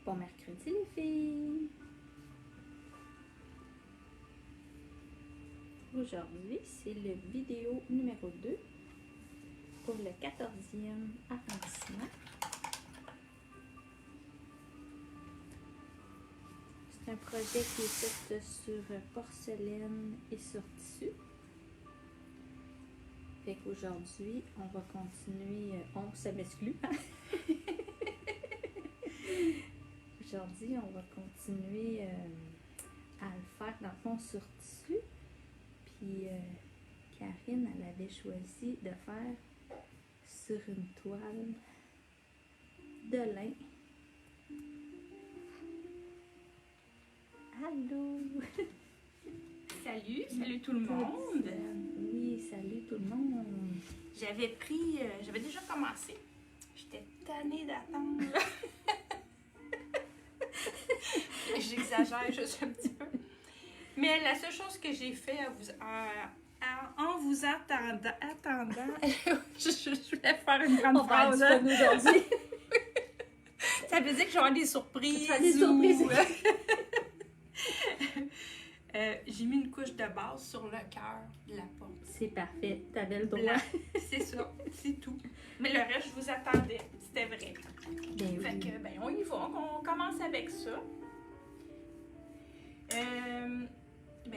Bon mercredi les filles! Aujourd'hui, c'est le vidéo numéro 2 pour le 14e arrondissement. C'est un projet qui est fait sur porcelaine et sur tissu. Fait qu'aujourd'hui, on va continuer, ça m'exclut, hein? Aujourd'hui, on va continuer à le faire dans le fond sur tissu. Puis Karine, elle avait choisi de faire sur une toile de lin. Allô! Salut tout le monde! Oui, salut tout le monde! J'avais déjà commencé. J'étais tannée d'attendre. J'exagère juste un petit peu. Mais la seule chose que j'ai fait en vous attendant, je voulais faire une grande phrase. Aujourd'hui. Ça veut dire que j'aurai des surprises. Des surprises. J'ai mis une couche de base sur le cœur de la porte. C'est parfait, t'avais le droit. Blanc. C'est ça, c'est tout. Mais le reste, je vous attendais. C'était vrai. Ben Fait oui. que, on y va. On commence avec ça.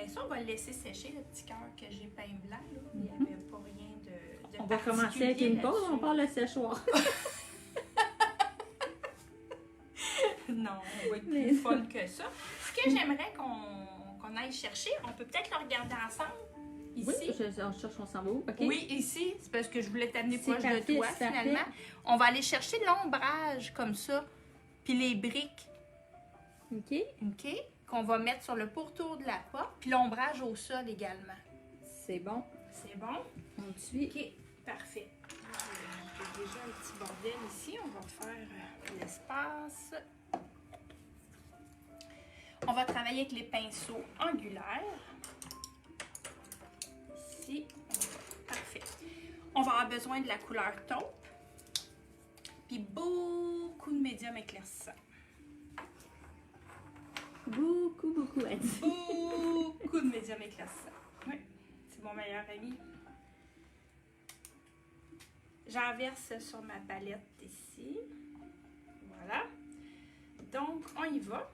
Ça, on va le laisser sécher, le petit cœur que j'ai peint blanc. Là. Il n'y avait pas rien de On va commencer avec une pause, on parle le séchoir. Non, on va être plus folle que ça. Ce que j'aimerais qu'on aille chercher, on peut peut-être le regarder ensemble. Ici. Oui, on cherche, on s'en va où? OK? Oui, ici, c'est parce que je voulais t'amener C'est proche parfait, de toi, c'est parfait. finalement. On va aller chercher l'ombrage, comme ça, puis les briques, OK. OK, qu'on va mettre sur le pourtour de la porte, puis l'ombrage au sol également. C'est bon. C'est bon? On suit. OK, parfait. J'ai déjà un petit bordel ici. On va faire l'espace. On va travailler avec les pinceaux angulaires. Ici. Parfait. On va avoir besoin de la couleur taupe. Puis beaucoup de médium éclaircissant. Beaucoup, elle dit. Beaucoup de médium éclaircissant. Oui, c'est mon meilleur ami. J'en verse sur ma palette ici. Voilà. Donc, on y va.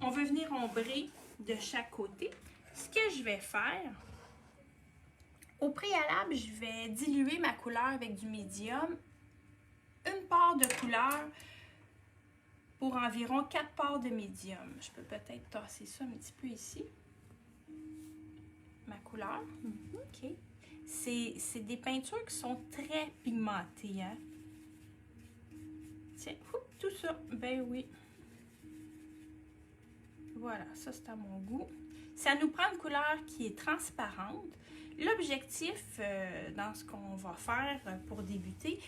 On va venir ombrer de chaque côté. Ce que je vais faire, au préalable, je vais diluer ma couleur avec du médium. Une part de couleur pour environ 4 parts de médium. Je peux peut-être tasser ça un petit peu ici. Ma couleur. OK. C'est des peintures qui sont très pigmentées, hein? Tiens, tout ça. Ben oui. Voilà, ça c'est à mon goût. Ça nous prend une couleur qui est transparente. L'objectif dans ce qu'on va faire pour débuter,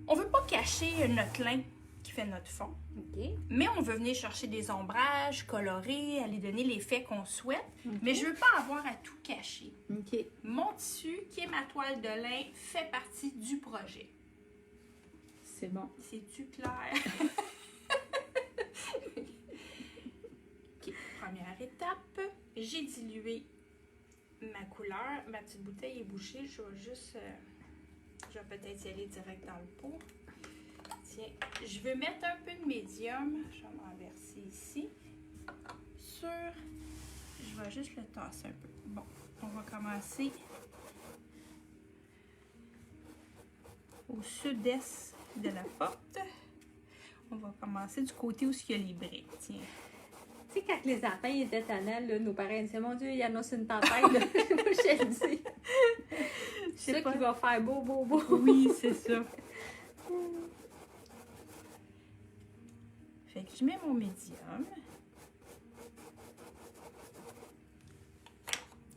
on ne veut pas cacher notre lin qui fait notre fond. OK. Mais on veut venir chercher des ombrages, colorer, aller donner l'effet qu'on souhaite. OK. Mais je ne veux pas avoir à tout cacher. OK. Mon tissu, qui est ma toile de lin, fait partie du projet. C'est bon. C'est-tu clair? OK, première étape. J'ai dilué ma couleur. Ma petite bouteille est bouchée. Je vais juste... je vais peut-être y aller direct dans le pot. Tiens, je vais mettre un peu de médium. Je vais m'en verser ici. Je vais juste le tasser un peu. Bon, on va commencer au sud-est de la porte. On va commencer du côté où il y a les briques. Tiens. Tu sais, quand les enfants ils étaient tannants, là, nos parents disaient, mon Dieu, il annonce une tempête. Là. Je te le dis. C'est ça qui va faire beau. Oui, c'est ça. Fait que je mets mon médium.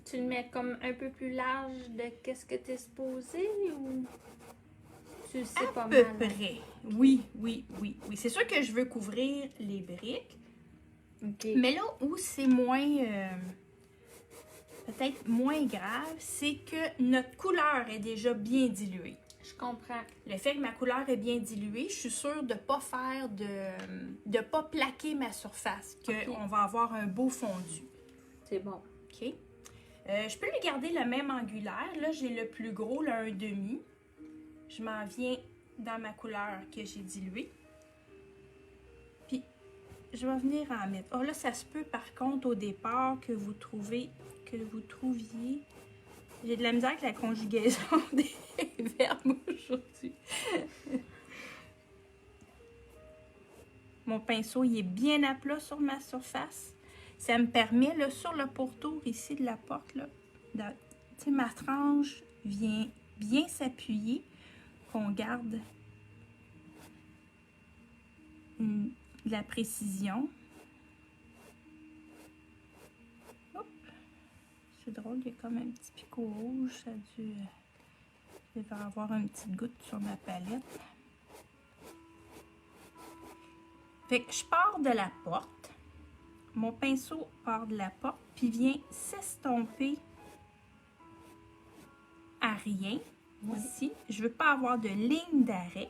Tu le mets comme un peu plus large de qu'est-ce que tu es supposé ou tu le sais pas À peu mal? près. Oui. C'est sûr que je veux couvrir les briques. OK. Mais là où c'est moins... peut-être moins grave, c'est que notre couleur est déjà bien diluée. Je comprends. Le fait que ma couleur est bien diluée, je suis sûre de ne pas faire de pas plaquer ma surface, qu'on va avoir un beau fondu. C'est bon. OK. Je peux lui garder le même angulaire. Là, j'ai le plus gros, le 1,5. Je m'en viens dans ma couleur que j'ai diluée. Puis, je vais venir en mettre. Oh là, ça se peut par contre au départ que vous trouviez... J'ai de la misère avec la conjugaison des verbes aujourd'hui. Mon pinceau, il est bien à plat sur ma surface. Ça me permet, là, sur le pourtour ici de la porte, là, tu sais, ma tranche vient bien s'appuyer, qu'on garde de la précision. Hop. C'est drôle, il y a comme un petit picot rouge, ça a dû... Je vais avoir une petite goutte sur ma palette. Fait que je pars de la porte. Mon pinceau part de la porte, puis vient s'estomper à rien. Oui. Ici, je veux pas avoir de ligne d'arrêt.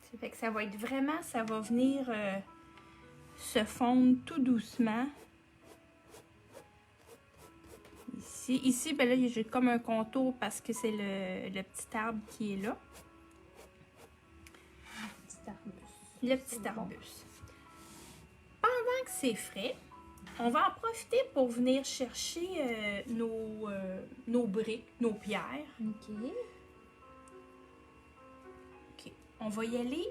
Ça fait que ça va être vraiment, ça va venir se fondre tout doucement. Ici, ben là, j'ai comme un contour parce que c'est le petit arbre qui est là. Petit arbuste. Le petit arbuste. Pendant que c'est frais, on va en profiter pour venir chercher nos briques, nos pierres. OK. OK. On va y aller.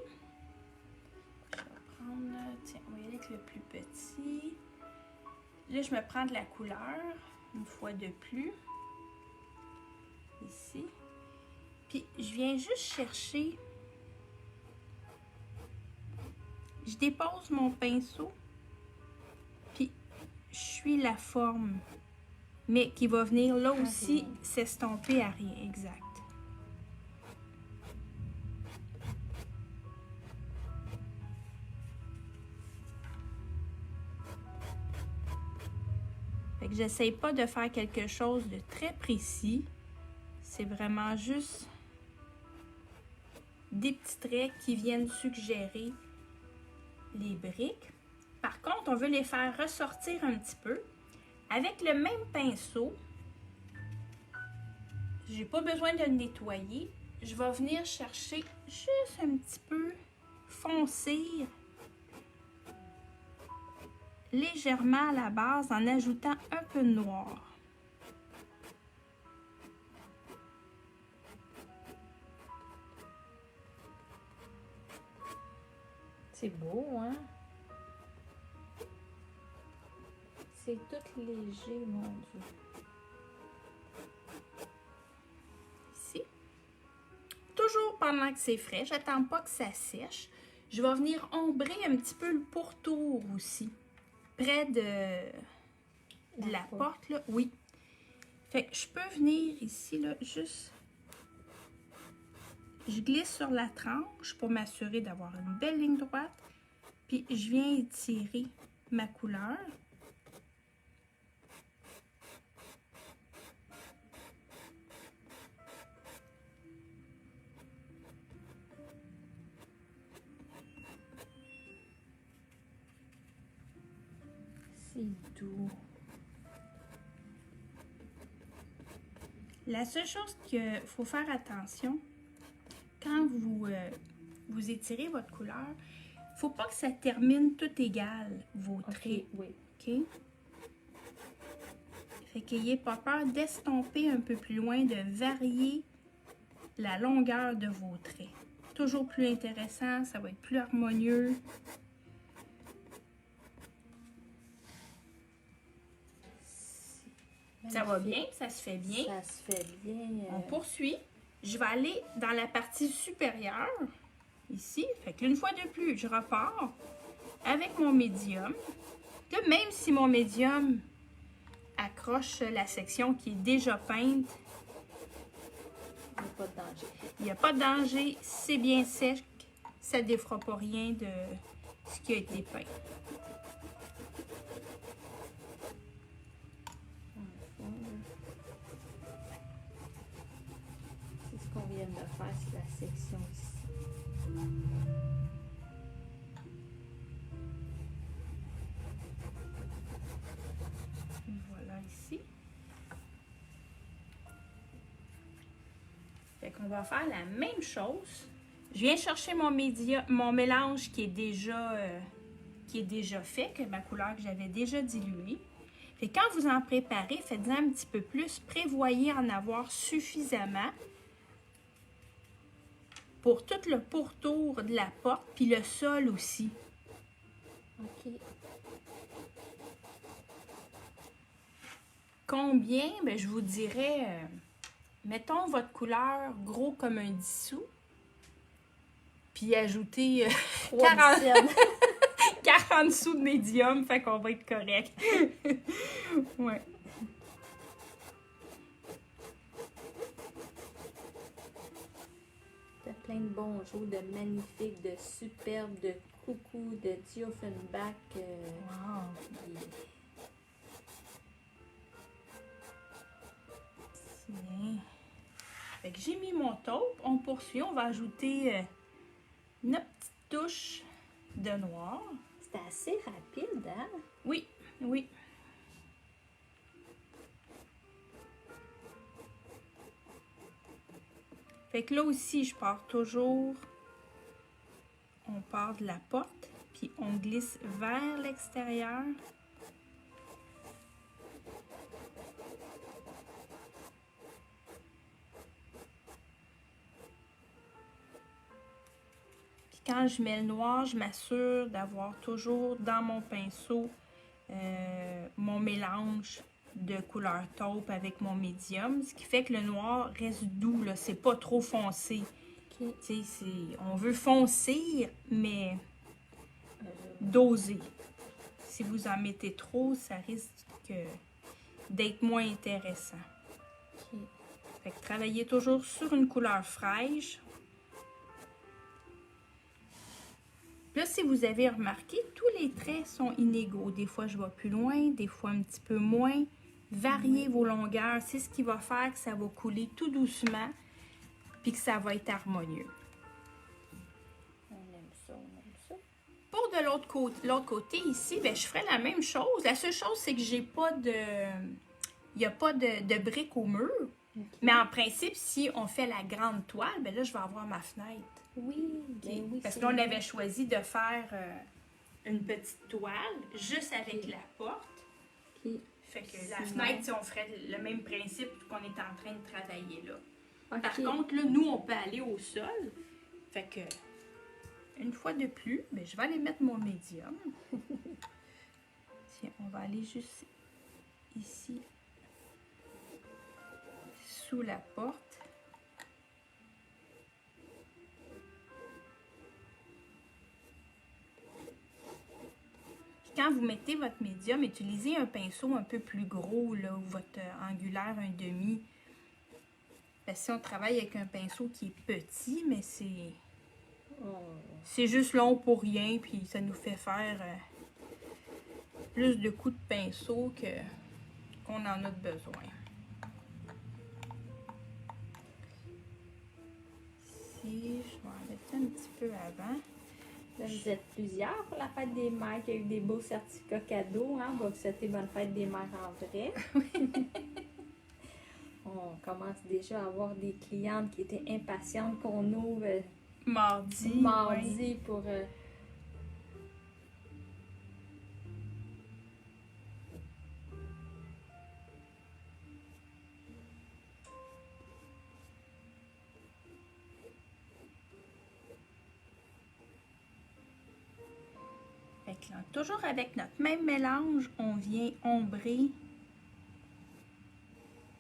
Je vais prendre, tiens, on va y aller avec le plus petit. Là, je me prends de la couleur, une fois de plus. Ici. Puis, je viens juste chercher. Je dépose mon pinceau. Puis, je suis la forme. Mais qui va venir là aussi s'estomper à rien. Exact. Fait que j'essaye pas de faire quelque chose de très précis. C'est vraiment juste des petits traits qui viennent suggérer les briques. Par contre, on veut les faire ressortir un petit peu. Avec le même pinceau, j'ai pas besoin de le nettoyer. Je vais venir chercher juste un petit peu, foncir légèrement à la base en ajoutant un peu de noir. C'est beau, hein? C'est tout léger, mon Dieu. Ici. Toujours pendant que c'est frais, j'attends pas que ça sèche. Je vais venir ombrer un petit peu le pourtour aussi. Près de la porte, là. Oui. Fait que je peux venir ici, là, juste... Je glisse sur la tranche pour m'assurer d'avoir une belle ligne droite. Puis je viens étirer ma couleur. C'est doux. La seule chose qu'il faut faire attention, quand vous étirez votre couleur, il ne faut pas que ça termine tout égal, vos traits. Oui. OK? Fait qu'ayez pas peur d'estomper un peu plus loin, de varier la longueur de vos traits. Toujours plus intéressant, ça va être plus harmonieux. Ça va bien, ça se fait bien. Ça se fait bien. On poursuit. Je vais aller dans la partie supérieure, ici. Fait qu'une fois de plus, je repars avec mon médium. Là, même si mon médium accroche la section qui est déjà peinte, pas de danger. Il n'y a pas de danger, c'est bien sec, ça ne défera pas rien de ce qui a été peint. C'est ce qu'on vient de faire sur la section ici. Voilà ici. Fait qu'on va faire la même chose. Je viens chercher mon mélange qui est déjà fait, que ma couleur que j'avais déjà diluée. Fait que quand vous en préparez, faites-en un petit peu plus. Prévoyez en avoir suffisamment pour tout le pourtour de la porte, puis le sol aussi. OK. Combien? Ben, je vous dirais, mettons votre couleur gros comme un 10 sous, puis ajoutez 40, 40 sous de médium, fait qu'on va être correct. Ouais. T'as plein de bons jours, de magnifiques, de superbes, de coucou, de Diophenbach. Wow. Bien. Fait que j'ai mis mon taupe. On poursuit. On va ajouter notre petite touche de noir. C'était assez rapide, hein? Oui, oui. Fait que là aussi, je pars toujours. On part de la porte, puis on glisse vers l'extérieur. Puis quand je mets le noir, je m'assure d'avoir toujours dans mon pinceau mon mélange de couleur taupe avec mon médium, ce qui fait que le noir reste doux, là, c'est pas trop foncé. OK. Tu sais, on veut foncer, mais doser. Si vous en mettez trop, ça risque d'être moins intéressant. OK. Fait que travaillez toujours sur une couleur fraîche. Là, si vous avez remarqué, tous les traits sont inégaux. Des fois, je vais plus loin, des fois un petit peu moins. Variez vos longueurs. C'est ce qui va faire que ça va couler tout doucement puis que ça va être harmonieux. On aime ça, on aime ça. Pour de l'autre côté ici, ben, je ferai la même chose. La seule chose, c'est que j'ai pas de... Il n'y a pas de briques au mur. Okay. Mais en principe, si on fait la grande toile, ben là, je vais avoir ma fenêtre. Oui, bien oui. Parce qu'on avait choisi de faire une petite toile juste avec la porte. Okay. Fait que la fenêtre, on ferait le même principe qu'on est en train de travailler là. Okay. Par contre, là, nous, on peut aller au sol. Fait que, une fois de plus, ben, je vais aller mettre mon médium. Tiens, on va aller juste ici, sous la porte. Quand vous mettez votre médium, utilisez un pinceau un peu plus gros, là, ou votre angulaire 1/2. Parce que si on travaille avec un pinceau qui est petit, mais c'est juste long pour rien, puis ça nous fait faire plus de coups de pinceau qu'on en a besoin. Ici, je vais en mettre un petit peu avant. Là, vous êtes plusieurs pour la fête des mères. Il y a eu des beaux certificats cadeaux. Hein? On va vous souhaiter bonne fête des mères en vrai. On commence déjà à avoir des clientes qui étaient impatientes qu'on ouvre mardi ouais. Pour... Là, toujours avec notre même mélange, on vient ombrer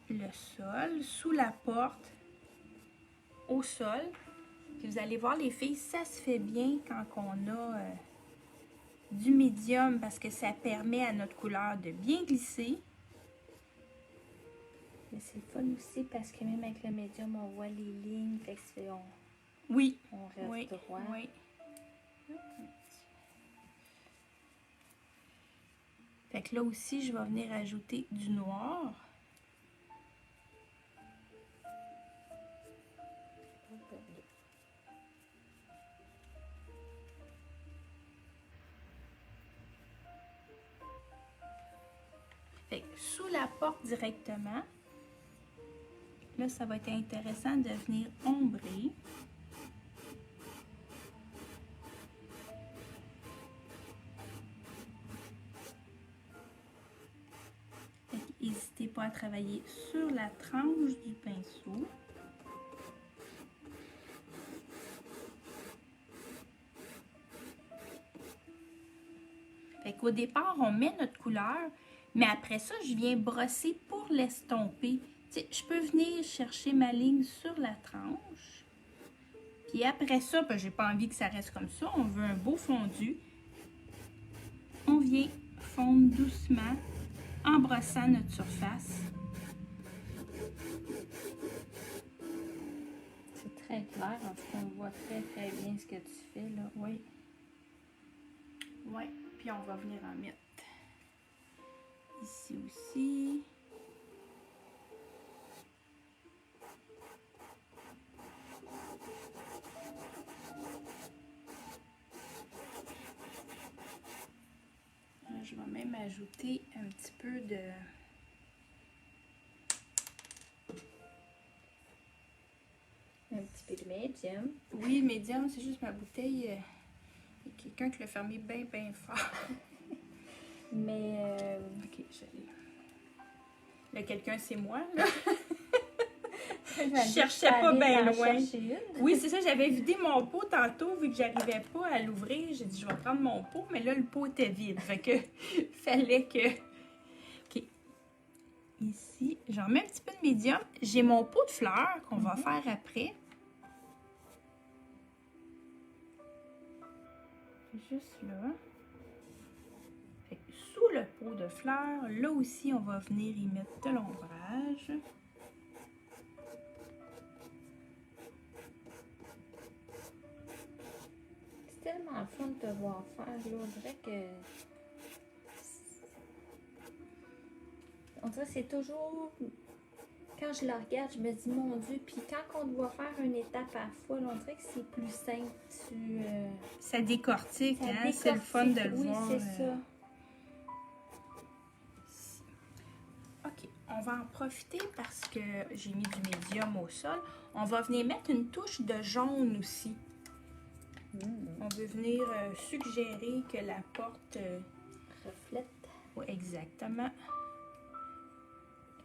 le sol, sous la porte, au sol. Puis vous allez voir les filles, ça se fait bien quand on a du médium parce que ça permet à notre couleur de bien glisser. Mais c'est le fun aussi parce que même avec le médium, on voit les lignes, fait que Oui. on reste Oui. droit. Oui. Fait que là aussi, je vais venir ajouter du noir. Fait que sous la porte directement, là, ça va être intéressant de venir ombrer. Fait que n'hésitez pas à travailler sur la tranche du pinceau. Fait qu'au départ, on met notre couleur, mais après ça, je viens brosser pour l'estomper. Tu sais, je peux venir chercher ma ligne sur la tranche. Puis après ça, ben, j'ai pas envie que ça reste comme ça. On veut un beau fondu. On vient fondre doucement en brossant notre surface. C'est très clair, en tout cas, on voit très bien ce que tu fais là. Oui. Oui, puis on va venir en mettre ici aussi. Là, je vais même ajouter un petit peu de... Un petit peu de médium. Oui, médium, c'est juste ma bouteille. Il y a quelqu'un qui l'a fermé bien fort. Mais Ok, j'allais. Là, quelqu'un, c'est moi, là. je cherchais pas bien loin. Une. Oui, c'est ça, j'avais vidé mon pot tantôt, vu que j'arrivais pas à l'ouvrir. J'ai dit, je vais prendre mon pot, mais là, le pot était vide. Fait que, fallait que... Ok. Ici, j'en mets un petit peu de médium. J'ai mon pot de fleurs qu'on va faire après. Juste là. Fait que sous le pot de fleurs, là aussi, on va venir y mettre de l'ombrage. C'est tellement fun de te voir faire, là. On dirait que... On dirait que c'est toujours... Quand je la regarde, je me dis, mon Dieu, puis quand on doit faire une étape à la fois, là, on dirait que c'est plus simple. Ça décortique, Ça hein? C'est le fun de le oui, voir. Oui, c'est ça. OK, on va en profiter parce que j'ai mis du médium au sol. On va venir mettre une touche de jaune aussi. On veut venir suggérer que la porte... reflète. Oui, exactement.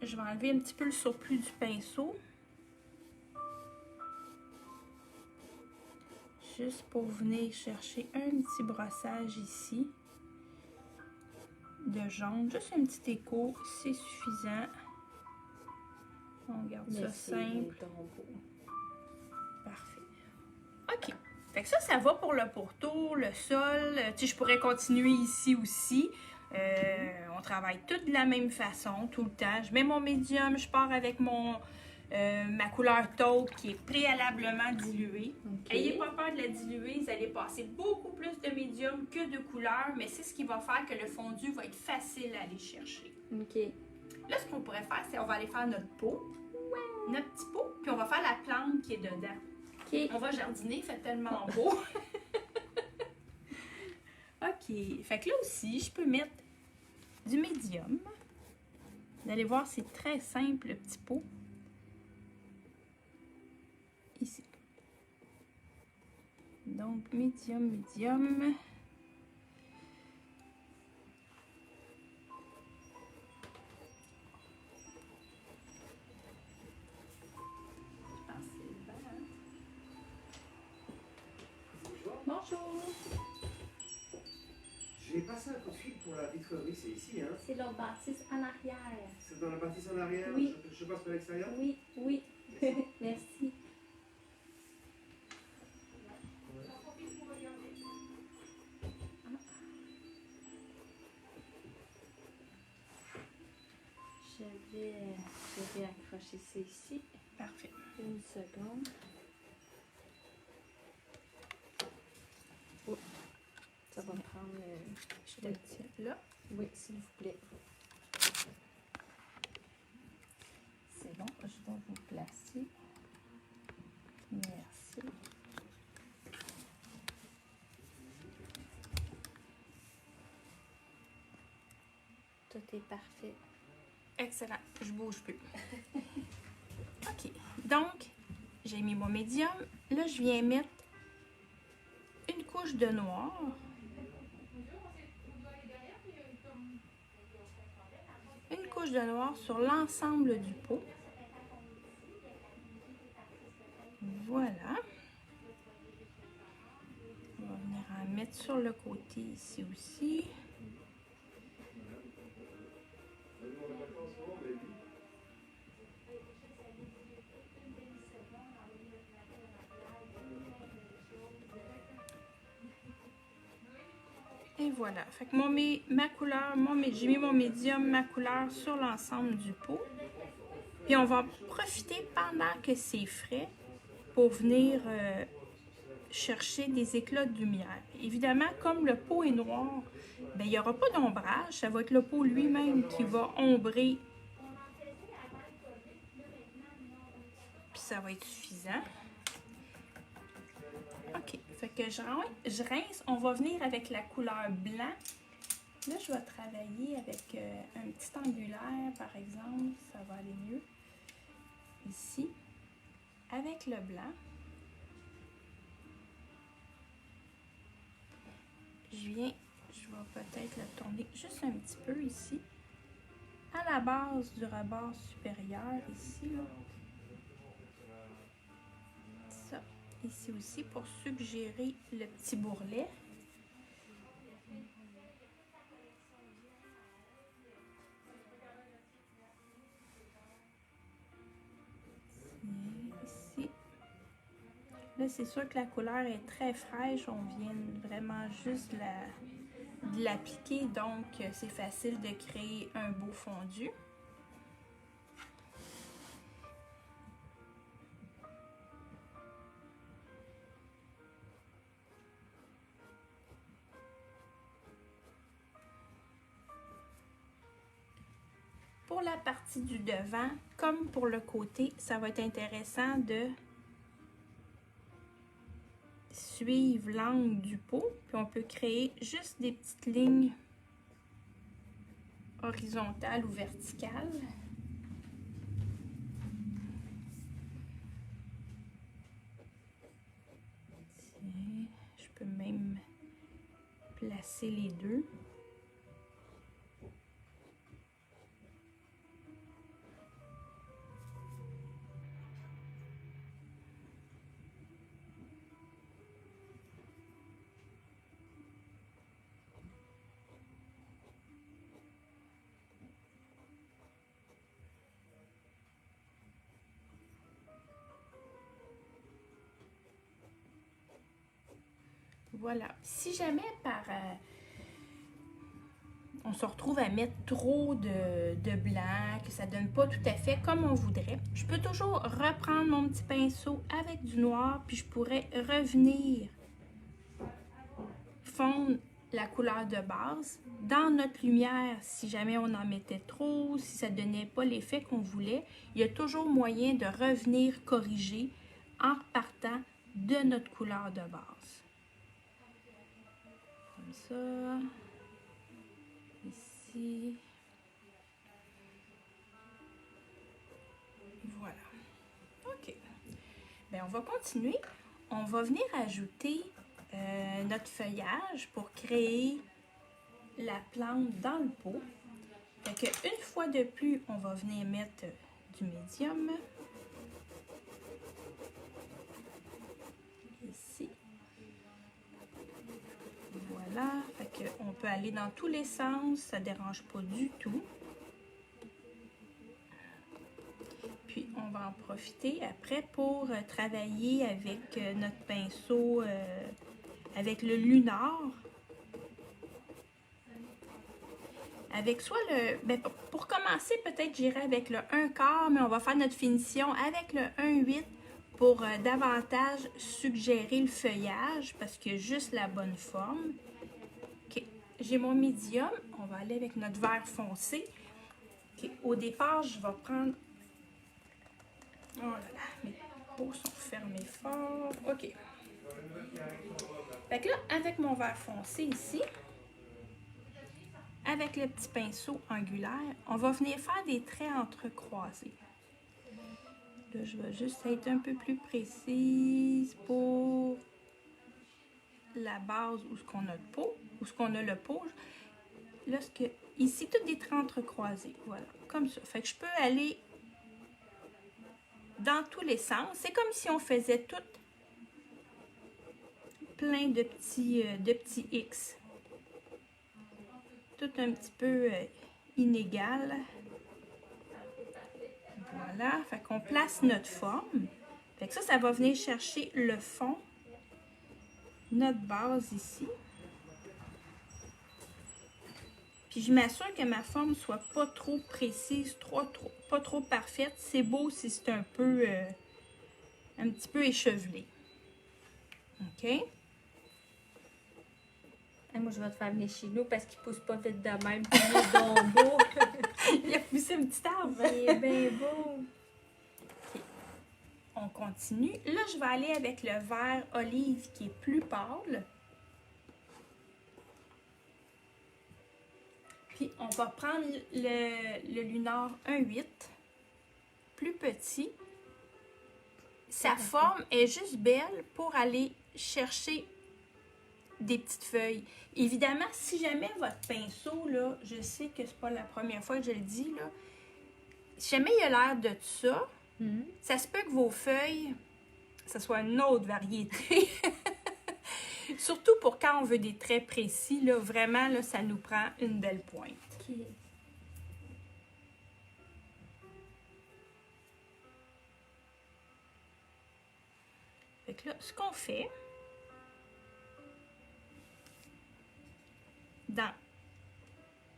Je vais enlever un petit peu le surplus du pinceau. Juste pour venir chercher un petit brossage ici. De jaune. Juste un petit écho, c'est suffisant. On garde ça simple. Parfait. OK. Fait que ça va pour le pourtour, le sol. Tu sais, je pourrais continuer ici aussi. On travaille tout de la même façon, tout le temps. Je mets mon médium, je pars avec ma couleur taupe qui est préalablement diluée. Okay. Ayez pas peur de la diluer, vous allez passer beaucoup plus de médium que de couleur, mais c'est ce qui va faire que le fondu va être facile à aller chercher. OK. Là, ce qu'on pourrait faire, c'est on va aller faire notre pot, notre petit pot, puis on va faire la plante qui est dedans. OK. On va jardiner, il fait tellement beau. OK. Fait que là aussi, je peux mettre du médium. Vous allez voir, c'est très simple, le petit pot. Ici. Donc, médium. Je pense que c'est le vent, hein? Bonjour. Je vais passer un coup de fil pour la vitrerie, c'est ici, hein? C'est leur bâtisse en arrière. C'est dans la bâtisse en arrière? Oui. Je passe par l'extérieur? Oui, oui. Merci. Je vais accrocher ça ici. Parfait. Une seconde. Oh, ça va prendre... Je le tiens là. Oui, s'il vous plaît. C'est bon, je vais vous placer. Merci. Tout est parfait. Excellent. Je bouge plus. OK. Donc, j'ai mis mon médium. Là, je viens mettre une couche de noir. Une couche de noir sur l'ensemble du pot. Voilà. On va venir en mettre sur le côté ici aussi. Et voilà. Fait que ma couleur, j'ai mis mon médium, ma couleur sur l'ensemble du pot. Puis on va profiter pendant que c'est frais pour venir chercher des éclats de lumière. Évidemment, comme le pot est noir, ben, il n'y aura pas d'ombrage. Ça va être le pot lui-même qui va ombrer. Puis ça va être suffisant. OK. Fait que je rince. On va venir avec la couleur blanc. Là, je vais travailler avec un petit angulaire, par exemple. Ça va aller mieux. Ici. Avec le blanc. Je vais peut-être le tourner juste un petit peu ici. À la base du rebord supérieur, ici, là. Ça, ici aussi, pour suggérer le petit bourrelet. Ici. Là, c'est sûr que la couleur est très fraîche. On vient vraiment juste de l'appliquer, donc c'est facile de créer un beau fondu. Pour la partie du devant, comme pour le côté, ça va être intéressant de suivre l'angle du pot, puis on peut créer juste des petites lignes horizontales ou verticales. Tiens, je peux même placer les deux. Voilà. Si jamais on se retrouve à mettre trop de blanc, que ça donne pas tout à fait comme on voudrait, je peux toujours reprendre mon petit pinceau avec du noir, puis je pourrais revenir fondre la couleur de base dans notre lumière. Si jamais on en mettait trop, si ça donnait pas l'effet qu'on voulait, il y a toujours moyen de revenir corriger en repartant de notre couleur de base. Comme ça, ici, voilà. OK. Bien, on va continuer. On va venir ajouter notre feuillage pour créer la plante dans le pot. Fait que une fois de plus, on va venir mettre du médium. Ici. Voilà. Fait que on peut aller dans tous les sens, ça ne dérange pas du tout. Puis on va en profiter après pour travailler avec notre pinceau, avec le lunar. avec soit le... Ben, pour commencer, peut-être j'irai avec le 1/4, mais on va faire notre finition avec le 1/8 pour davantage suggérer le feuillage parce qu'il y a juste la bonne forme. OK. J'ai mon médium. On va aller avec notre vert foncé. OK. Au départ, je vais prendre... Oh là là, mes peaux sont fermées fort. OK. Fait que là, avec mon vert foncé ici, avec le petit pinceau angulaire, on va venir faire des traits entrecroisés. Là, je vais juste être un peu plus précise pour la base où ce qu'on a le pot, où ce qu'on a le pot. Là, ici, tous des traits entrecroisés. Voilà, comme ça. Fait que je peux aller dans tous les sens. C'est comme si on faisait tout plein de petits X. Tout un petit peu inégal. Voilà, fait qu'on place notre forme. Fait que ça va venir chercher le fond, notre base ici. Puis je m'assure que ma forme soit pas trop précise, pas trop parfaite. C'est beau si c'est un petit peu échevelé. OK? Moi, je vais te faire venir chez nous parce qu'il pousse pas vite de même. Puis il est donc beau. Il a poussé un petit arbre. Il est bien beau. Okay. On continue. Là, je vais aller avec le vert olive qui est plus pâle. Puis, on va prendre le lunar 1/8, plus petit. Sa forme est juste belle pour aller chercher des petites feuilles. Évidemment, si jamais votre pinceau, là, je sais que c'est pas la première fois que je le dis, là, si jamais il a l'air de ça, ça se peut que vos feuilles, ça soit une autre variété. Surtout pour quand on veut des traits précis, là, vraiment, là, ça nous prend une belle pointe. Okay. Fait que là, ce qu'on fait, dans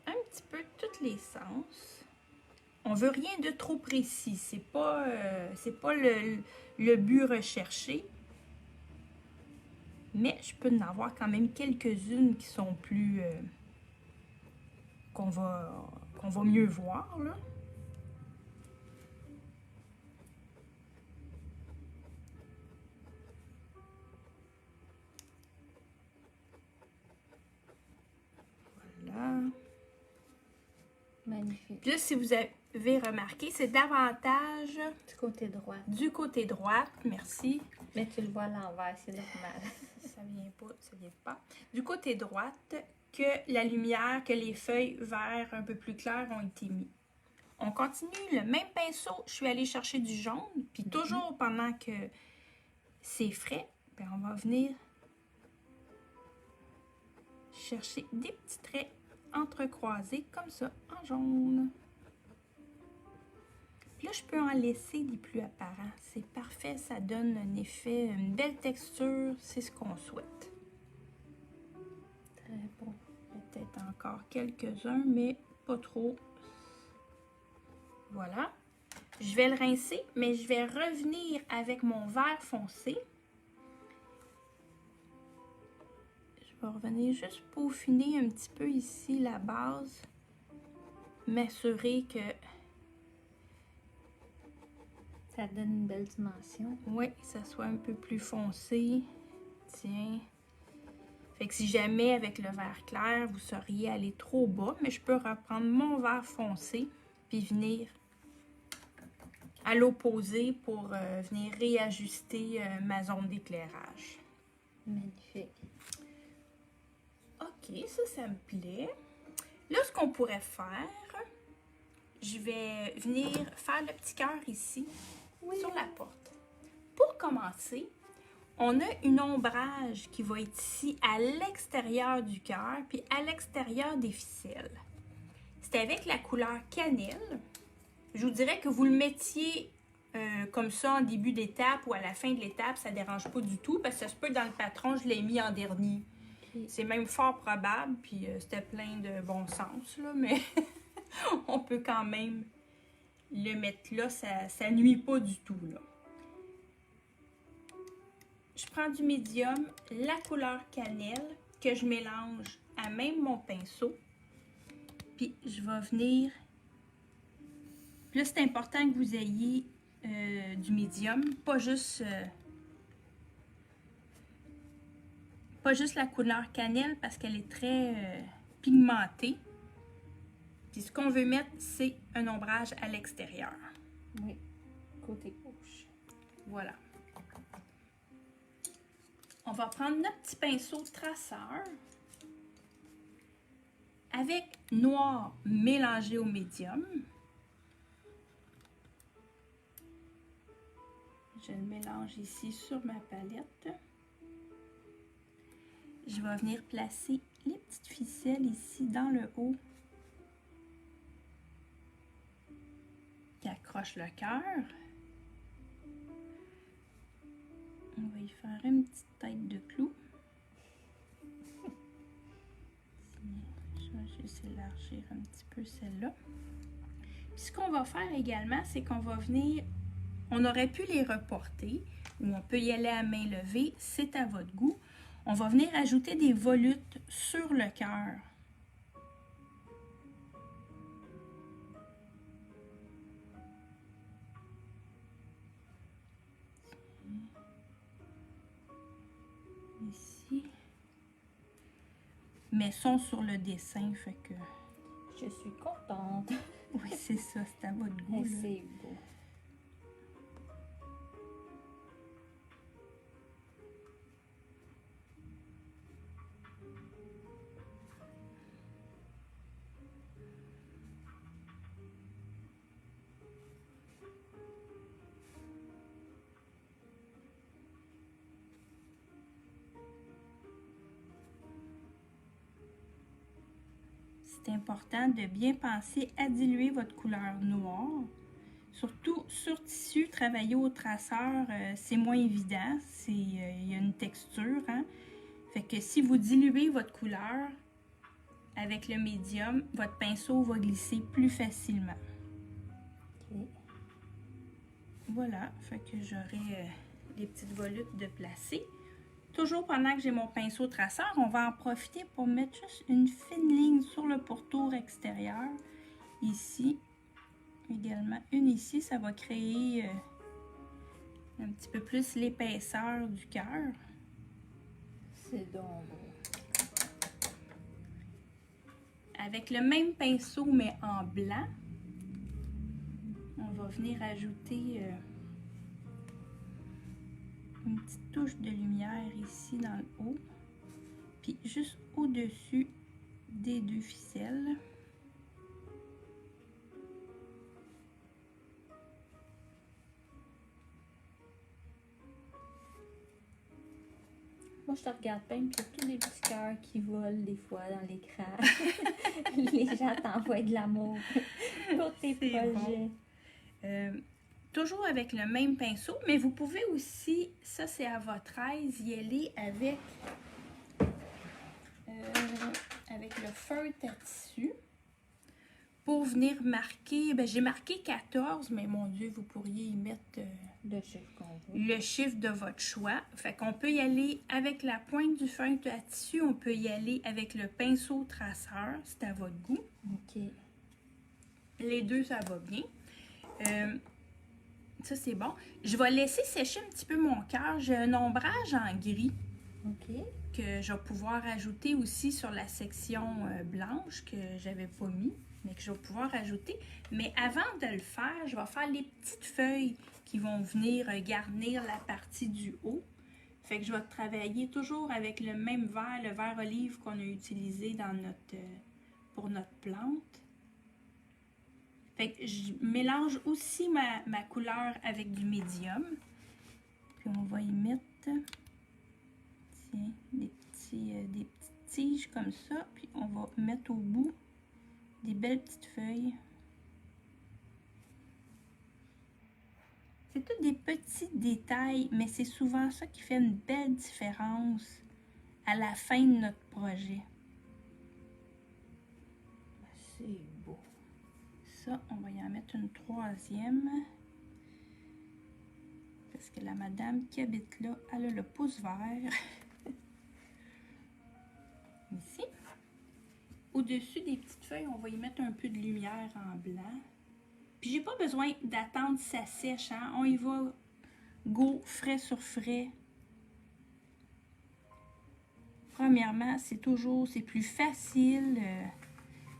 un petit peu tous les sens, on veut rien de trop précis. C'est pas le but recherché. Mais je peux en avoir quand même quelques-unes qui sont plus... qu'on va mieux voir, là. Voilà. Magnifique. Puis là, si vous avez remarqué, c'est davantage Du côté droit. du côté droit. Merci. Mais tu le vois à l'envers, c'est normal. Ça vient pas. Du côté droite, que la lumière, que les feuilles verts un peu plus claires ont été mis. On continue le même pinceau. Je suis allée chercher du jaune. Puis toujours pendant que c'est frais, ben on va venir chercher des petits traits entrecroisés comme ça en jaune. Puis là, je peux en laisser des plus apparents. C'est parfait, ça donne un effet, une belle texture. C'est ce qu'on souhaite. Très bon. Peut-être encore quelques-uns, mais pas trop. Voilà. Je vais le rincer, mais je vais revenir avec mon vert foncé. Je vais revenir juste peaufiner un petit peu ici la base. M'assurer que... Ça donne une belle dimension. Oui, ça soit un peu plus foncé. Tiens. Fait que si jamais avec le vert clair, vous seriez allé trop bas, mais je peux reprendre mon vert foncé puis venir à l'opposé pour venir réajuster ma zone d'éclairage. Magnifique. OK, ça me plaît. Là, ce qu'on pourrait faire, je vais venir faire le petit cœur ici, sur la porte. Pour commencer, on a une ombrage qui va être ici à l'extérieur du cœur, puis à l'extérieur des ficelles. C'est avec la couleur cannelle. Je vous dirais que vous le mettiez comme ça en début d'étape ou à la fin de l'étape, ça ne dérange pas du tout, parce que ça se peut que dans le patron, je l'ai mis en dernier. Ok. C'est même fort probable, puis c'était plein de bon sens, là, mais on peut quand même le mettre là, ça nuit pas du tout, là. Je prends du médium, la couleur cannelle, que je mélange à même mon pinceau. Puis je vais venir... Puis là, c'est important que vous ayez du médium, pas juste la couleur cannelle parce qu'elle est très pigmentée. Puis ce qu'on veut mettre, c'est un ombrage à l'extérieur. Oui, côté gauche. Voilà. On va prendre notre petit pinceau traceur avec noir mélangé au médium. Je le mélange ici sur ma palette. Je vais venir placer les petites ficelles ici dans le haut qui accrochent le cœur. On va y faire une petite tête de clou. Je vais juste élargir un petit peu celle-là. Puis ce qu'on va faire également, c'est qu'on va venir... On aurait pu les reporter ou on peut y aller à main levée, c'est à votre goût. On va venir ajouter des volutes sur le cœur. Ici. Mais sont sur le dessin, fait que... Je suis contente. Oui, c'est ça, c'est à votre goût. C'est beau. C'est important de bien penser à diluer votre couleur noire. Surtout sur tissu, travailler au traceur, c'est moins évident. Il y a une texture. Hein? Fait que si vous diluez votre couleur avec le médium, votre pinceau va glisser plus facilement. Okay. Voilà, fait que j'aurai les petites volutes de placer. Toujours pendant que j'ai mon pinceau traceur, on va en profiter pour mettre juste une fine ligne sur le pourtour extérieur. Ici, également une ici, ça va créer un petit peu plus l'épaisseur du cœur. C'est donc beau. Avec le même pinceau mais en blanc, on va venir ajouter une petite touche de lumière ici dans le haut, puis juste au-dessus des deux ficelles. Moi, je te regarde pas, puis il y a tous les petits cœurs qui volent des fois dans l'écran. Les gens t'envoient de l'amour pour tes projets. Bon. Toujours avec le même pinceau, mais vous pouvez aussi, ça c'est à votre aise, y aller avec le feutre à tissu pour venir marquer. Ben, j'ai marqué 14, mais mon Dieu, vous pourriez y mettre le chiffre qu'on veut. Le chiffre de votre choix. Fait qu'on peut y aller avec la pointe du feutre à tissu, on peut y aller avec le pinceau traceur, c'est à votre goût. OK. Les deux, ça va bien. Ça, c'est bon. Je vais laisser sécher un petit peu mon cœur. J'ai un ombrage en gris. OK. Que je vais pouvoir ajouter aussi sur la section blanche que j'avais pas mis, mais que je vais pouvoir ajouter. Mais avant de le faire, je vais faire les petites feuilles qui vont venir garnir la partie du haut. Fait que je vais travailler toujours avec le même verre, le verre olive qu'on a utilisé dans pour notre plante. Fait que je mélange aussi ma couleur avec du médium. Puis on va y mettre des petites tiges comme ça. Puis on va mettre au bout des belles petites feuilles. C'est tous des petits détails, mais c'est souvent ça qui fait une belle différence à la fin de notre projet. C'est beau. Ça, on va y en mettre une troisième. Parce que la madame qui habite là, elle a le pouce vert. Ici. Au-dessus des petites feuilles, on va y mettre un peu de lumière en blanc. Puis j'ai pas besoin d'attendre que ça sèche, hein. On y va go, frais sur frais. Premièrement, c'est plus facile.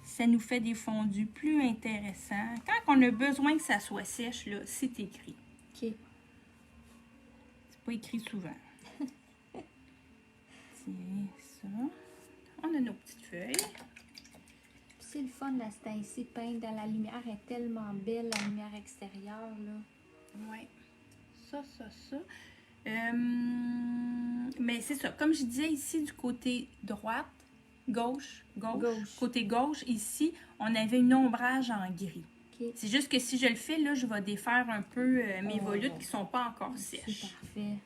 Ça nous fait des fondus plus intéressants. Quand on a besoin que ça soit sèche, là, c'est écrit. OK. C'est pas écrit souvent. Tiens, ça. On a nos petites feuilles. C'est le fun, là, c'est ainsi peint dans la lumière. Elle est tellement belle, la lumière extérieure, là. Oui. Ça. Mais c'est ça. Comme je disais ici, du côté droite, gauche. Côté gauche, ici, on avait une ombrage en gris. OK. C'est juste que si je le fais, là, je vais défaire un peu mes volutes qui ne sont pas encore C'est sèches. parfait.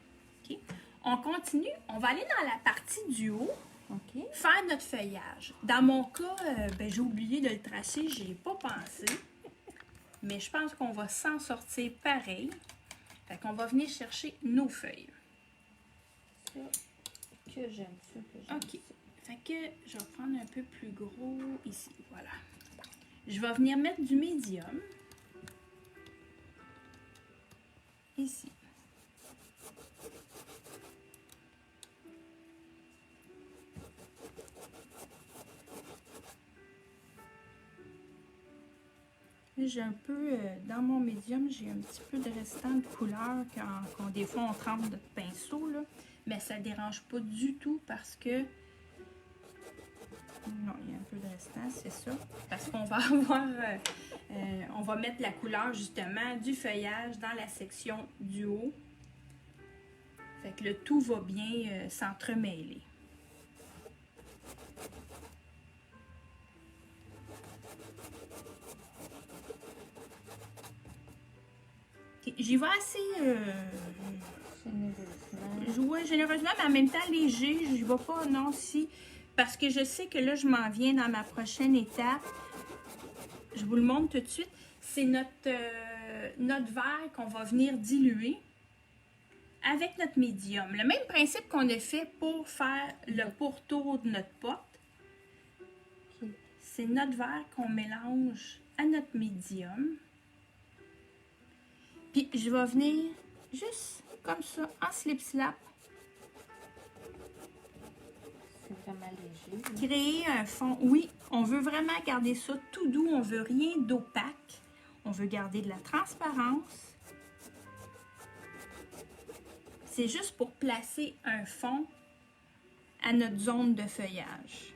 OK. On continue. On va aller dans la partie du haut, OK. faire notre feuillage. Dans mon cas, j'ai oublié de le tracer, je n'y ai pas pensé. Mais je pense qu'on va s'en sortir pareil. Fait qu'on va venir chercher nos feuilles. Ça, que j'aime ça, que j'aime OK. ça. Fait que je vais prendre un peu plus gros ici. Voilà. Je vais venir mettre du médium. Ici. J'ai un peu, dans mon médium, j'ai un petit peu de restant de couleur quand des fois on trempe notre pinceau, là. Mais ça ne dérange pas du tout parce que... Non, il y a un peu de restant, c'est ça. Parce qu'on va avoir... on va mettre la couleur, justement, du feuillage dans la section du haut. Fait que le tout va bien s'entremêler. J'y vais assez généreusement, mais en même temps léger. Je vais pas, non, si. Parce que je sais que là, je m'en viens dans ma prochaine étape. Je vous le montre tout de suite. C'est notre verre qu'on va venir diluer avec notre médium. Le même principe qu'on a fait pour faire le pourtour de notre pote. OK. C'est notre verre qu'on mélange à notre médium. Puis je vais venir juste comme ça, en slip-slap, C'est vraiment léger. créer un fond. Oui, on veut vraiment garder ça tout doux. On veut rien d'opaque. On veut garder de la transparence. C'est juste pour placer un fond à notre zone de feuillage.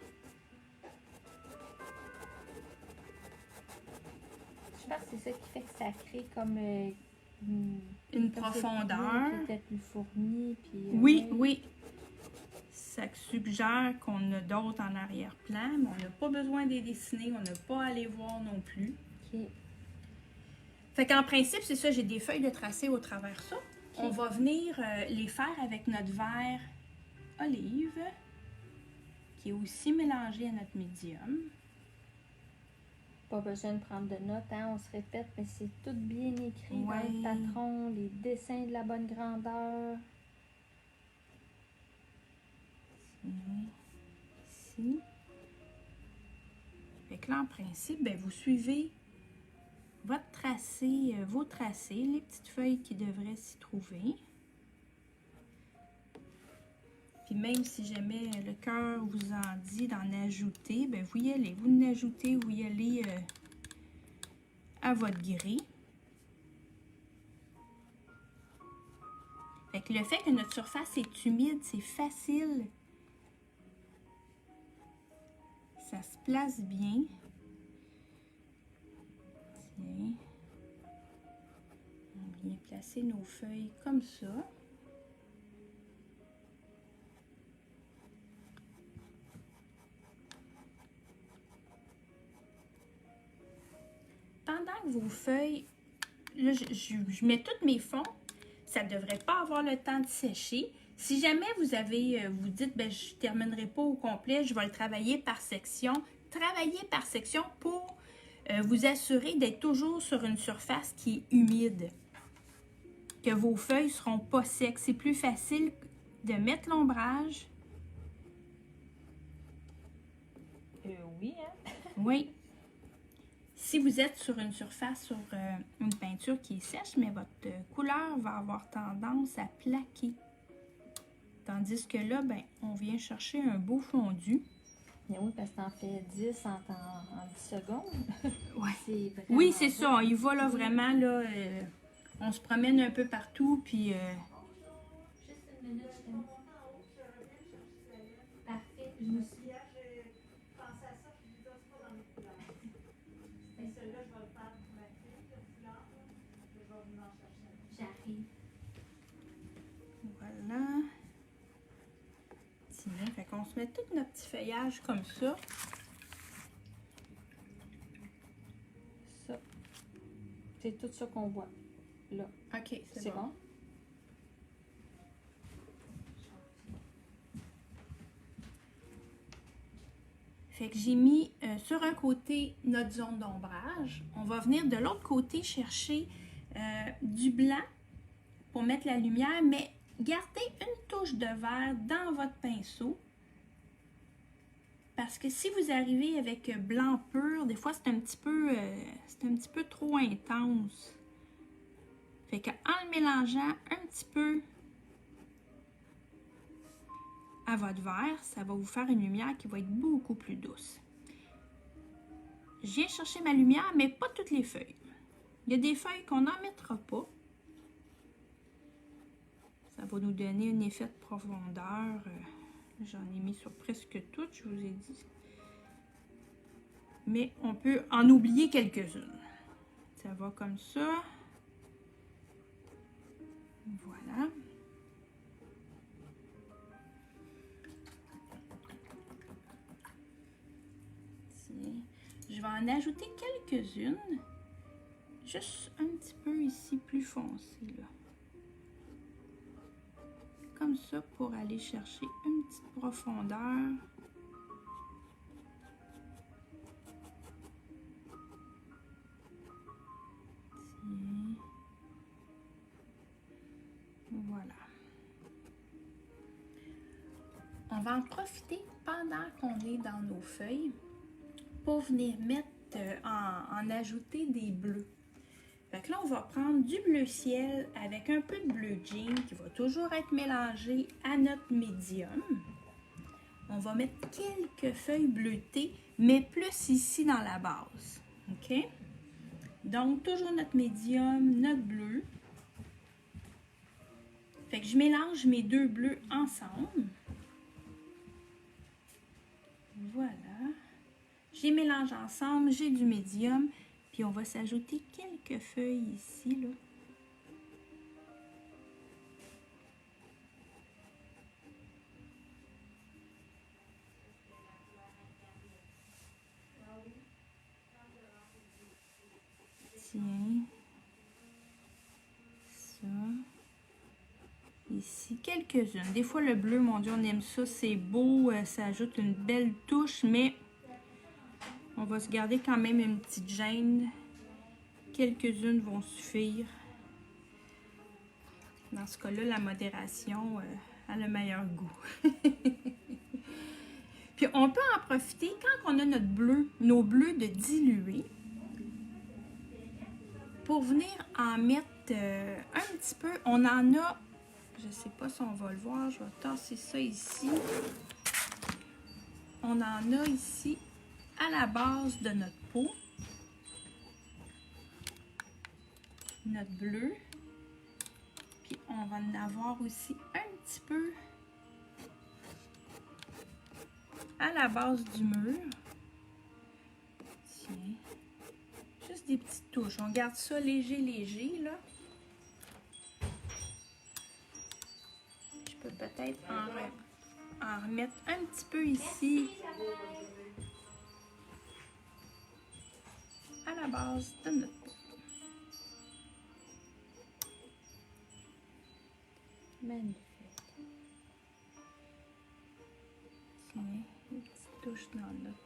Je pense que c'est ça qui fait que ça crée comme Une comme profondeur. c'est peut-être plus fourni. Puis, Oui, ouais. oui. Ça suggère qu'on a d'autres en arrière-plan, mais on n'a pas besoin de les dessiner. On n'a pas à les voir non plus. OK. Fait qu'en principe, c'est ça, j'ai des feuilles de tracé au travers ça. On va venir les faire avec notre verre olive, qui est aussi mélangé à notre médium. Pas besoin de prendre de notes, hein, on se répète, mais c'est tout bien écrit dans Ouais. le patron, les dessins de la bonne grandeur. Ici. Fait que là, en principe, ben, vous suivez votre tracé, vos tracés, les petites feuilles qui devraient s'y trouver. Puis même si jamais le cœur vous en dit d'en ajouter, ben vous y allez. Vous en ajoutez, vous y allez à votre gré. Fait que le fait que notre surface est humide, c'est facile. Ça se place bien. Tiens. On vient placer nos feuilles comme ça. Pendant que vos feuilles, là, je mets tous mes fonds, ça ne devrait pas avoir le temps de sécher. Si jamais vous dites, ben, je ne terminerai pas au complet, je vais le travailler par section. Travaillez par section pour vous assurer d'être toujours sur une surface qui est humide. Que vos feuilles ne seront pas secs. C'est plus facile de mettre l'ombrage. Oui, hein? Oui. Si vous êtes sur une surface, sur une peinture qui est sèche, mais votre couleur va avoir tendance à plaquer. Tandis que là, ben, on vient chercher un beau fondu. Mais oui, parce que t'en fais 10 en 10 secondes. Ouais. C'est vraiment Oui, c'est beau. ça. Il va là Oui. vraiment, là, on se promène un peu partout, puis... Juste une minute, je t'aime. Parfait. Je me suis... J'arrive. Voilà. Tiens, fait qu'on se met tout notre petit feuillage comme ça. Ça. C'est tout ça qu'on voit. Là. OK, C'est bon? Fait que j'ai mis sur un côté notre zone d'ombrage. On va venir de l'autre côté chercher du blanc pour mettre la lumière, mais gardez une touche de vert dans votre pinceau. Parce que si vous arrivez avec blanc pur, des fois c'est un petit peu trop intense. Fait qu'en le mélangeant un petit peu à votre vert, ça va vous faire une lumière qui va être beaucoup plus douce. Je viens chercher ma lumière, mais pas toutes les feuilles. Il y a des feuilles qu'on n'en mettra pas. Ça va nous donner un effet de profondeur. J'en ai mis sur presque toutes, je vous ai dit. Mais on peut en oublier quelques-unes. Ça va comme ça. Voilà. Je vais en ajouter quelques-unes. Juste un petit peu ici, plus foncé, là. Comme ça, pour aller chercher une petite profondeur. Tiens. Voilà. On va en profiter pendant qu'on est dans nos feuilles pour venir mettre, en ajouter des bleus. Fait que là, on va prendre du bleu ciel avec un peu de bleu jean qui va toujours être mélangé à notre médium. On va mettre quelques feuilles bleutées, mais plus ici dans la base. OK? Donc, toujours notre médium, notre bleu. Fait que je mélange mes deux bleus ensemble. Voilà. Je les mélange ensemble, j'ai du médium. Puis on va s'ajouter quelques feuilles ici, là. Tiens. Ça. Ici, quelques-unes. Des fois, le bleu, mon Dieu, on aime ça. C'est beau, ça ajoute une belle touche, mais on va se garder quand même une petite gêne. Quelques-unes vont suffire. Dans ce cas-là, la modération a le meilleur goût. Puis on peut en profiter quand on a notre bleu, nos bleus de diluer, pour venir en mettre un petit peu. On en a, je ne sais pas si on va le voir, je vais tasser ça ici. On en a ici à la base de notre peau. Notre bleu. Puis on va en avoir aussi un petit peu à la base du mur. Tiens. Juste des petites touches. On garde ça léger, léger, là. Je peux peut-être en remettre un petit peu ici. À la base de notre peau. Magnifique. Une petite touche dans notre...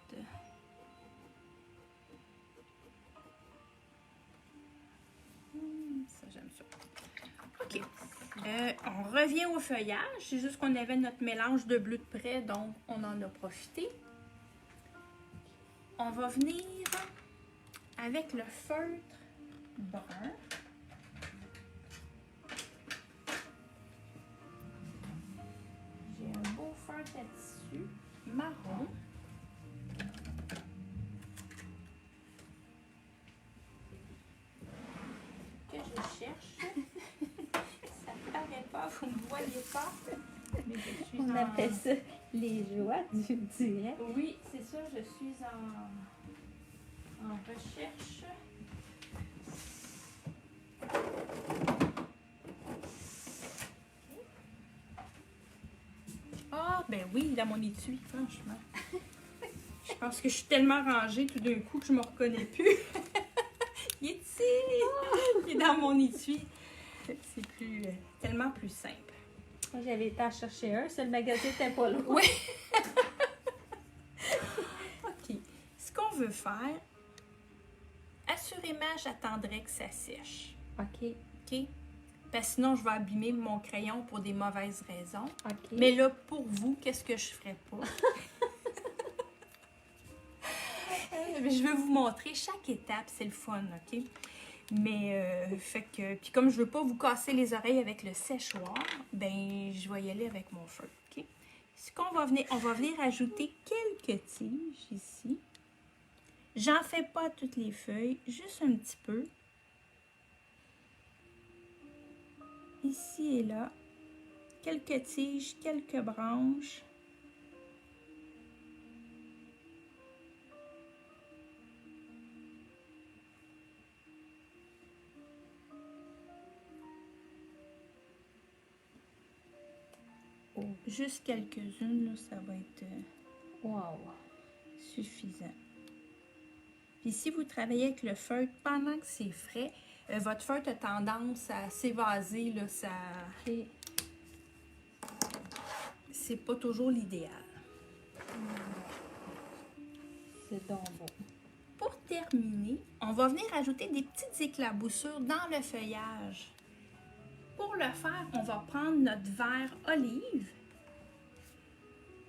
Ça, j'aime ça. OK. On revient au feuillage. C'est juste qu'on avait notre mélange de bleu de près, donc on en a profité. On va venir avec le feutre brun. J'ai un beau feutre à tissu marron. Que je cherche. Ça ne paraît pas, vous ne me voyez pas. Mais je suis On appelle ça les joies du direct. Oui, c'est ça, je suis en recherche. Ah, ben oui, dans mon étui, franchement. Je pense que je suis tellement rangée tout d'un coup que je ne me reconnais plus. Il est ici! Il est dans mon étui. C'est plus, tellement plus simple. Moi, j'avais été à chercher un, seul magasin n'était pas loin. Oui. OK. Ce qu'on veut faire, assurément, j'attendrai que ça sèche. OK. OK? Parce que sinon, je vais abîmer mon crayon pour des mauvaises raisons. OK. Mais là, pour vous, qu'est-ce que je ferais pas? Je vais vous montrer chaque étape, c'est le fun, OK? Mais, fait que... Puis comme je veux pas vous casser les oreilles avec le séchoir, ben, je vais y aller avec mon feu, OK? Ce qu'on va venir... On va venir ajouter quelques tiges ici. J'en fais pas toutes les feuilles, juste un petit peu. Ici et là. Quelques tiges, quelques branches. Juste quelques-unes, là, ça va être Wow. suffisant. Puis si vous travaillez avec le feutre pendant que c'est frais, votre feutre a tendance à s'évaser, là, ça... OK. C'est pas toujours l'idéal. C'est donc beau. Pour terminer, on va venir ajouter des petites éclaboussures dans le feuillage. Pour le faire, on va prendre notre verre olive,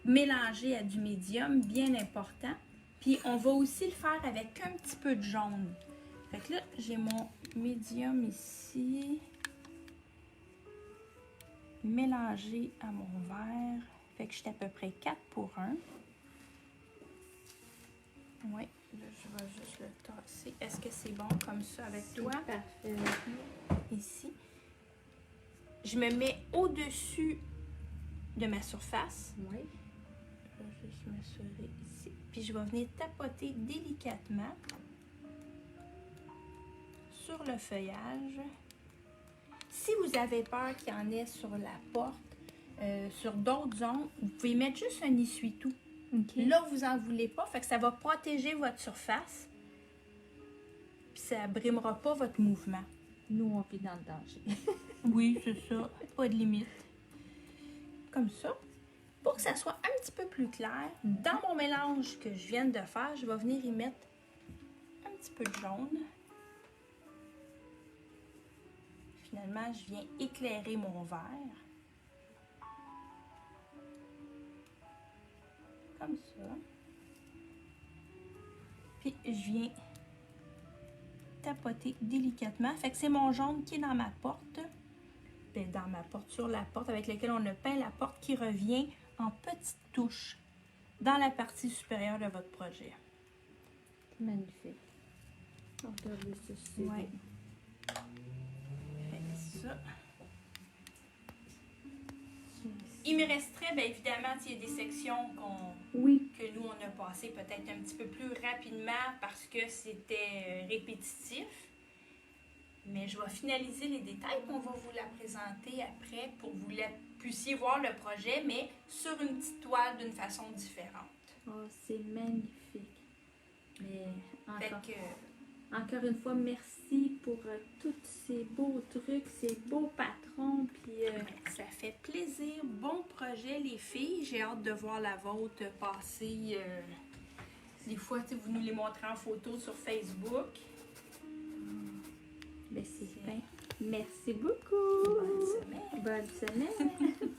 mélangé à du médium, bien important. Puis on va aussi le faire avec un petit peu de jaune. Fait que là, j'ai mon médium ici, mélangé à mon verre. Fait que je suis à peu près 4 pour 1. Oui, là, je vais juste le tasser. Est-ce que c'est bon comme ça avec toi? Parfait. Ici. Je me mets au-dessus de ma surface. Oui. Je vais juste m'assurer ici. Puis je vais venir tapoter délicatement sur le feuillage. Si vous avez peur qu'il y en ait sur la porte, sur d'autres zones, vous pouvez mettre juste un essuie-tout. OK. Là, vous n'en voulez pas, fait que ça va protéger votre surface. Puis ça brimera pas votre mouvement. Nous, on vit dans le danger. Oui, c'est ça. Pas de limite. Comme ça. Pour que ça soit un petit peu plus clair, dans mon mélange que je viens de faire, je vais venir y mettre un petit peu de jaune. Finalement, je viens éclairer mon verre. Comme ça. Puis, je viens tapoter délicatement. Fait que c'est mon jaune qui est dans ma porte. Ben, dans ma porte, sur la porte avec laquelle on a peint la porte qui revient en petites touches dans la partie supérieure de votre projet. C'est magnifique. Regardez ça, c'est Ouais. beau. Fait que ça. Il me resterait, bien évidemment, il y a des sections Oui. que nous, on a passées peut-être un petit peu plus rapidement parce que c'était répétitif. Mais je vais finaliser les détails et on va vous la présenter après pour que vous puissiez voir le projet, mais sur une petite toile d'une façon différente. Oh, c'est magnifique. Mais Fait encore, que, encore une fois, merci pour tous ces beaux trucs, ces beaux patrons. rencontrerons. Puis, Ça fait plaisir. Bon projet, les filles. J'ai hâte de voir la vôtre passer. Des fois, tu sais, vous nous les montrez en photo sur Facebook. ben, c'est bien. Merci beaucoup. Bonne semaine. Bonne semaine.